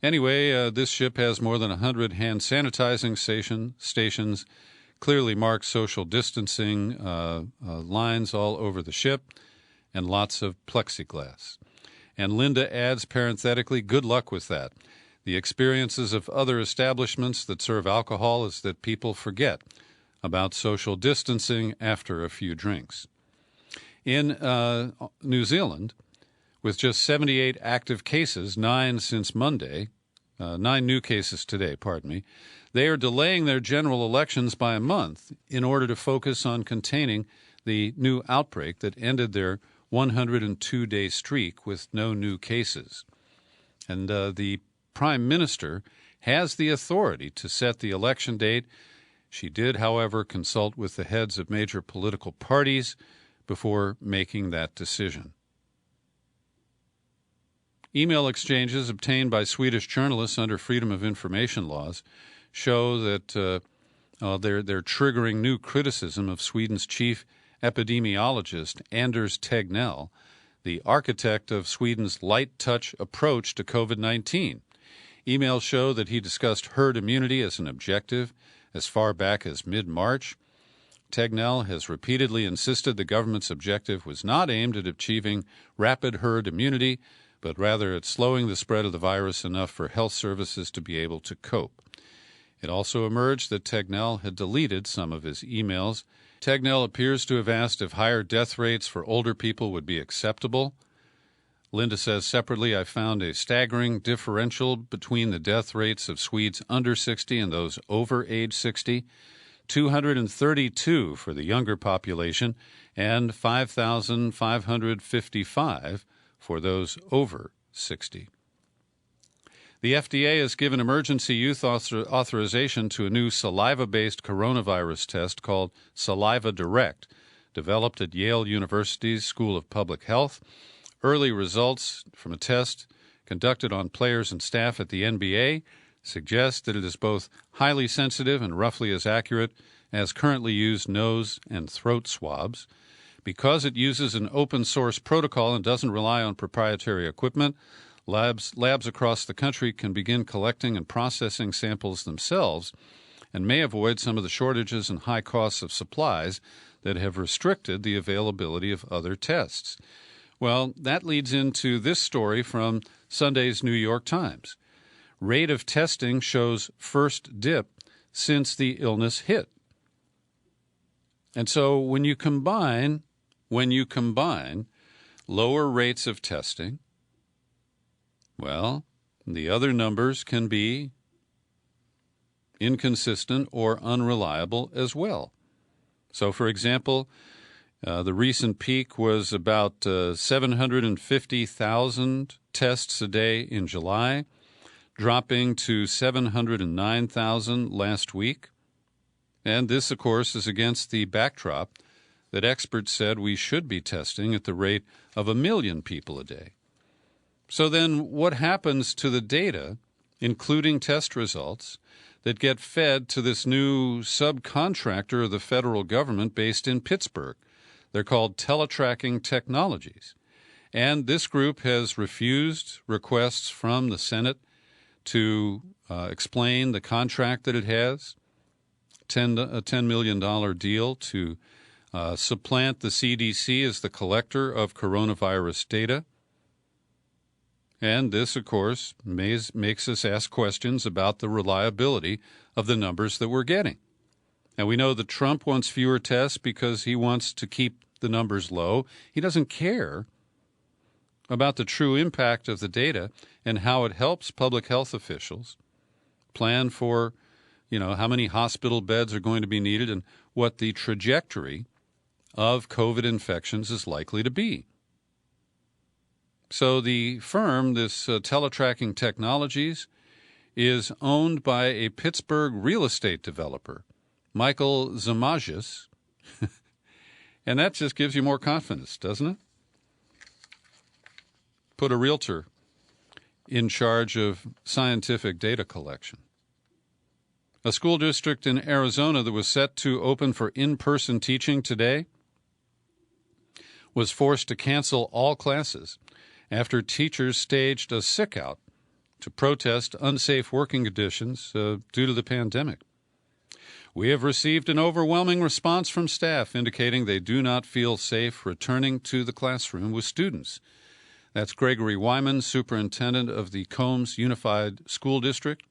Anyway, this ship has more than 100 hand sanitizing stations, clearly marked social distancing lines all over the ship, and lots of plexiglass. And Linda adds parenthetically, good luck with that. The experiences of other establishments that serve alcohol is that people forget about social distancing after a few drinks. In New Zealand, with just 78 active cases, 9 since Monday, 9 new cases today, they are delaying their general elections by a month in order to focus on containing the new outbreak that ended their 102-day streak with no new cases. And the Prime Minister has the authority to set the election date. She did, however, consult with the heads of major political parties before making that decision. Email exchanges obtained by Swedish journalists under Freedom of Information laws show that they're triggering new criticism of Sweden's chief epidemiologist, Anders Tegnell, the architect of Sweden's light touch approach to COVID-19. Emails show that he discussed herd immunity as an objective as far back as mid-March. Tegnell has repeatedly insisted the government's objective was not aimed at achieving rapid herd immunity, but rather at slowing the spread of the virus enough for health services to be able to cope. It also emerged that Tegnell had deleted some of his emails. Tegnell appears to have asked if higher death rates for older people would be acceptable. Linda says, separately, I found a staggering differential between the death rates of Swedes under 60 and those over age 60, 232 for the younger population and 5,555 for those over 60. The FDA has given emergency use authorization to a new saliva-based coronavirus test called Saliva Direct, developed at Yale University's School of Public Health. Early results from a test conducted on players and staff at the NBA suggest that it is both highly sensitive and roughly as accurate as currently used nose and throat swabs. Because it uses an open-source protocol and doesn't rely on proprietary equipment, labs across the country can begin collecting and processing samples themselves and may avoid some of the shortages and high costs of supplies that have restricted the availability of other tests. Well, that leads into this story from Sunday's New York Times. Rate of testing shows first dip since the illness hit. And so when you combine lower rates of testing, well, the other numbers can be inconsistent or unreliable as well. So, for example, the recent peak was about 750,000 tests a day in July, dropping to 709,000 last week. And this, of course, is against the backdrop that experts said we should be testing at the rate of 1 million people a day. So then what happens to the data, including test results, that get fed to this new subcontractor of the federal government based in Pittsburgh? They're called Teletracking Technologies. And this group has refused requests from the Senate to explain the contract that it has, a $10 million deal to supplant the CDC as the collector of coronavirus data. And this, of course, makes us ask questions about the reliability of the numbers that we're getting. And we know that Trump wants fewer tests because he wants to keep the numbers low. He doesn't care about the true impact of the data and how it helps public health officials plan for, how many hospital beds are going to be needed and what the trajectory of COVID infections is likely to be. So the firm, this Teletracking Technologies, is owned by a Pittsburgh real estate developer, Michael Zamagis, and that just gives you more confidence, doesn't it? Put a realtor in charge of scientific data collection. A school district in Arizona that was set to open for in-person teaching today was forced to cancel all classes after teachers staged a sick-out to protest unsafe working conditions due to the pandemic. We have received an overwhelming response from staff indicating they do not feel safe returning to the classroom with students. That's Gregory Wyman, superintendent of the Combs Unified School District.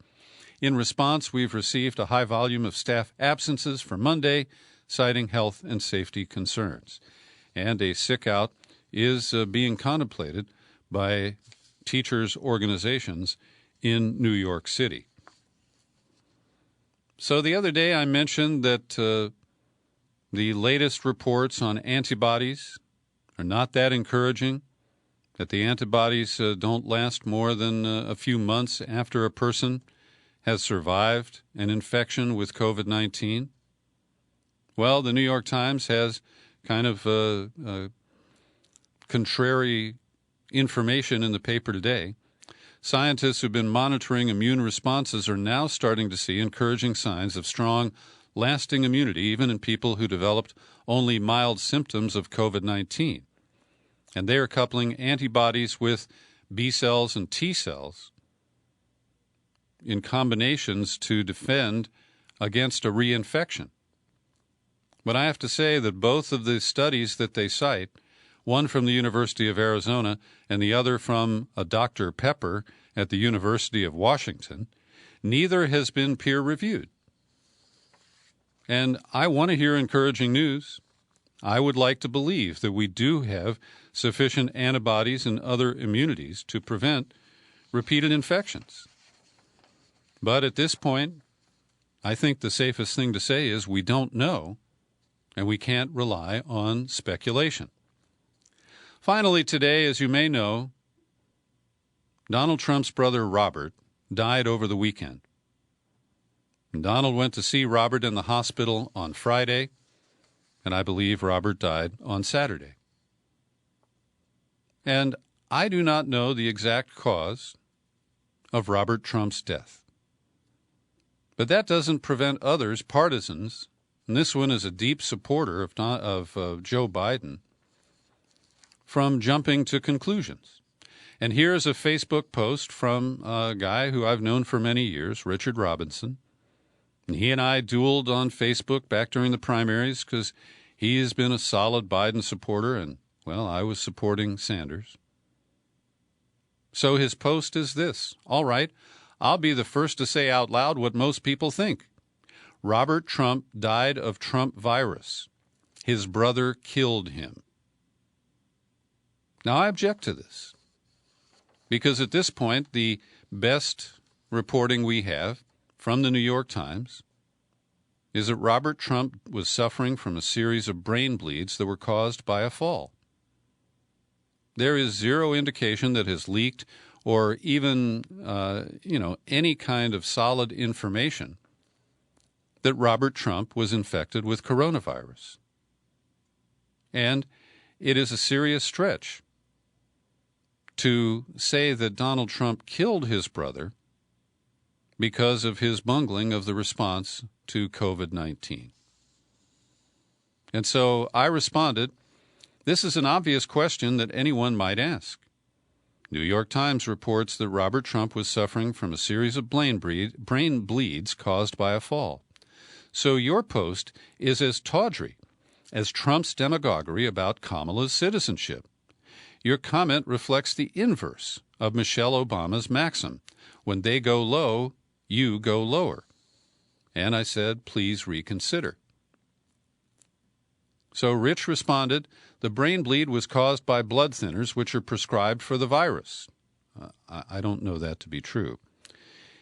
In response, we've received a high volume of staff absences for Monday, citing health and safety concerns. And a sick-out is being contemplated by teachers' organizations in New York City. So the other day I mentioned that the latest reports on antibodies are not that encouraging, that the antibodies don't last more than a few months after a person has survived an infection with COVID-19. Well, the New York Times has kind of contrary information in the paper today. Scientists who've been monitoring immune responses are now starting to see encouraging signs of strong, lasting immunity, even in people who developed only mild symptoms of COVID-19. And they are coupling antibodies with B cells and T cells in combinations to defend against a reinfection. But I have to say that both of the studies that they cite, one from the University of Arizona and the other from a Dr. Pepper at the University of Washington, neither has been peer-reviewed. And I want to hear encouraging news. I would like to believe that we do have sufficient antibodies and other immunities to prevent repeated infections. But at this point, I think the safest thing to say is we don't know, and we can't rely on speculation. Finally, today, as you may know, Donald Trump's brother Robert died over the weekend. Donald went to see Robert in the hospital on Friday, and I believe Robert died on Saturday. And I do not know the exact cause of Robert Trump's death. But that doesn't prevent others, partisans, and this one is a deep supporter of Joe Biden, from jumping to conclusions. And here's a Facebook post from a guy who I've known for many years, Richard Robinson. And he and I dueled on Facebook back during the primaries because he has been a solid Biden supporter, and, well, I was supporting Sanders. So his post is this: all right, I'll be the first to say out loud what most people think. Robert Trump died of Trump virus. His brother killed him. Now, I object to this because at this point, the best reporting we have from the New York Times is that Robert Trump was suffering from a series of brain bleeds that were caused by a fall. There is zero indication that has leaked or even, any kind of solid information that Robert Trump was infected with coronavirus. And it is a serious stretch to say that Donald Trump killed his brother because of his bungling of the response to COVID-19. And so I responded, this is an obvious question that anyone might ask. New York Times reports that Robert Trump was suffering from a series of brain bleeds caused by a fall. So your post is as tawdry as Trump's demagoguery about Kamala's citizenship. Your comment reflects the inverse of Michelle Obama's maxim: when they go low, you go lower. And I said, please reconsider. So Rich responded, the brain bleed was caused by blood thinners, which are prescribed for the virus. I don't know that to be true.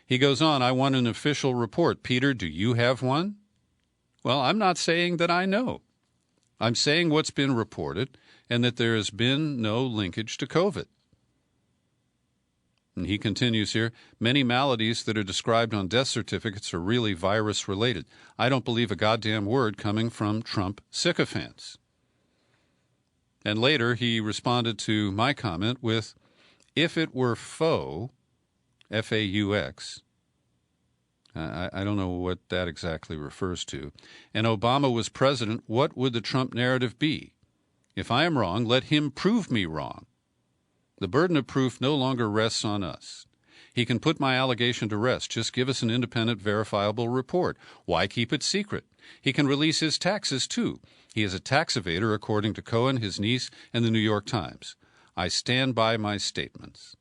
He goes on, I want an official report. Peter, do you have one? Well, I'm not saying that I know. I'm saying what's been reported and that there has been no linkage to COVID. And he continues here, many maladies that are described on death certificates are really virus-related. I don't believe a goddamn word coming from Trump sycophants. And later he responded to my comment with, if it were faux, F-A-U-X, I don't know what that exactly refers to, and Obama was president, what would the Trump narrative be? If I am wrong, let him prove me wrong. The burden of proof no longer rests on us. He can put my allegation to rest. Just give us an independent, verifiable report. Why keep it secret? He can release his taxes, too. He is a tax evader, according to Cohen, his niece, and the New York Times. I stand by my statements.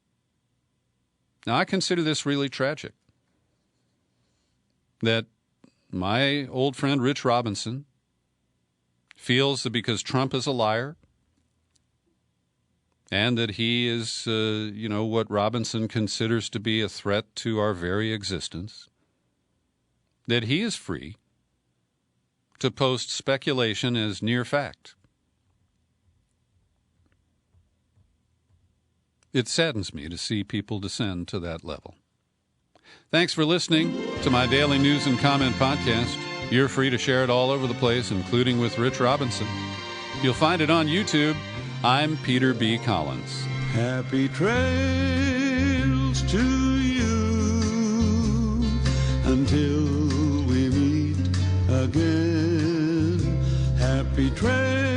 Now, I consider this really tragic, that my old friend Rich Robinson feels that because Trump is a liar, and that he is, what Robinson considers to be a threat to our very existence, that he is free to post speculation as near fact. It saddens me to see people descend to that level. Thanks for listening to my daily news and comment podcast. You're free to share it all over the place, including with Rich Robinson. You'll find it on YouTube. I'm Peter B. Collins. Happy trails to you until we meet again. Happy trails.